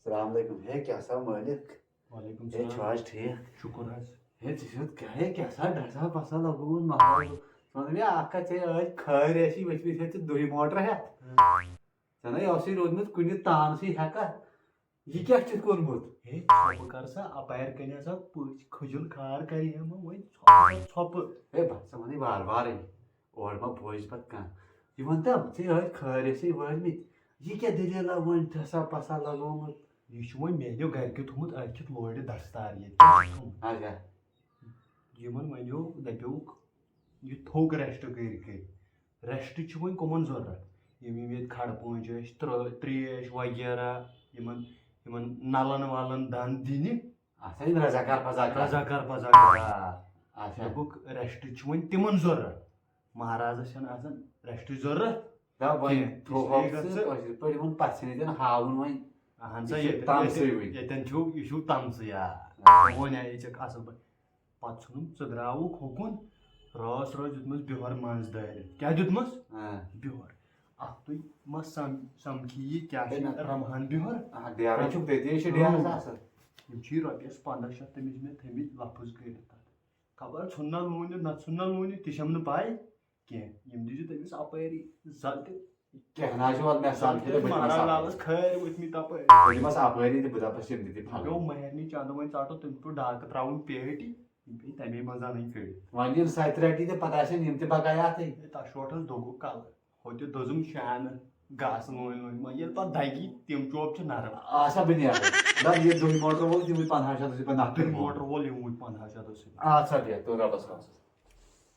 السلام علیکم ہے کیا سا مالک وعلیکم ہے السلام آج ٹھیک شکر حظ ہے کیا سا ڈسا پسا لگون محل ون اکھ آج کھر ایسی وچمت ہے دہی موٹر ہتھ ژےٚ یہ روٗدمُت کُنہِ تانسٕے ہٮ۪کا یہِ کیٛاہ چھُتھ کوٚرمُت ہے ژھۄپہٕ کر سا اپارِ کنہِ ہسا پٔژھۍ کھٔجُل کھار کرِ ہا وۄنۍ ژھۄپہٕ ہے بہٕ ژٕ وَنٕے وارٕ وارٕے اورٕ ما بوزِ پتہٕ کانٛہہ یہِ ؤنۍ تو ژےٚ ٲسۍ کھٲرِسٕے وٲلمٕتۍ یہِ کیٛاہ دٔلیٖلا وۄنۍ ٹھسا پسا لگومُت یہِ چھُ وۄنۍ میانیو گرِکیو تھوٚمُت أکِتھ لورِ دستار ییٚتہِ اچھا یِمن ونیو دپیوکھ یہِ تھوٚک ریسٹ کٔرۍ ریسٹ چھُ وۄنۍ کٕمن ضروٗرت یِم ییٚتہِ کھڑٕ پٲنٛچ ٲسۍ تریش وغیرہ یِمن نلن ولن دند دِنہِ اچھا یِم رضاکار رضاکار اچھا دوٚپُکھ ریسٹ چھُ وۄنۍ تِمن ضروٗرت مہرازس چھنہٕ آسان ریسٹٕچ ضروٗرت کٲشِر پٲٹھۍ یِمن پژھٮ۪ن ییٚتٮ۪ن ہاوُن وۄنۍ اہن سا تمسٕے چھُ یہِ چھُ تمسٕے وۄنۍ آیے ژےٚ اصل پٲٹھۍ پتہٕ ژھُنُم ژٕ درٛاوُکھ ہُکُن رٲژ دِژمٕژ بِہر منٛز دٲرِتھ کیٛاہ دیُتمس بِہر اتھ تُہۍ ما سمکھی یہِ کیٛاہ چھِ رمہان بِہر ڈیرا چھُکھ تٔتی چھِ ڈیرس آسان یِم چھِ رۄپیس 1500 تٔمِس مےٚ تھٲمٕتۍ لفظ کٔرِتھ تتھ خبر ژھُننا لوٗنِتھ نہ ژھُننا لوٗنِتھ تہِ چھَم نہٕ پاے کینٛہہ یِم دِژٕ تٔمِس اپٲری زلتہِ کیٛاہ نہ چھُ وَلہٕ مےٚ سمکھِ مہراز لالس کھٲرۍ ؤتھمٕتۍ تپٲرۍ بہٕ دِمس اپٲری تہٕ بہٕ دپس یِم دِتہِ پھل پیوٚو مہرنہِ چندٕ وۄنۍ ژٹُن تٔمِس پیوٚو ڈاکہٕ تراوُن پیٹہِ یِم پیٚیہِ تمے منٛز انٕنۍ کٔڑِتھ وۄنۍ ییٚلہِ سَتہِ رٹہِ تہٕ پتہٕ آسن یِم تہِ بقایاتھٕے تتھ شوٹھس دوٚگُکھ کلہٕ ہُہ تہِ دٔزُم شانہٕ گاسہٕ لوٗنۍ وۄنۍ ییٚلہِ پتہٕ دگی تِم چوب چھِ نرم آچھا بہٕ نیرٕ دپ یہِ دُہہِ موٹر وول دِمٕے 1500 رۄپیہِ موٹر وول یِموٕے 1500 اچھا بیٚہہ تُل رۄبس حوالہٕ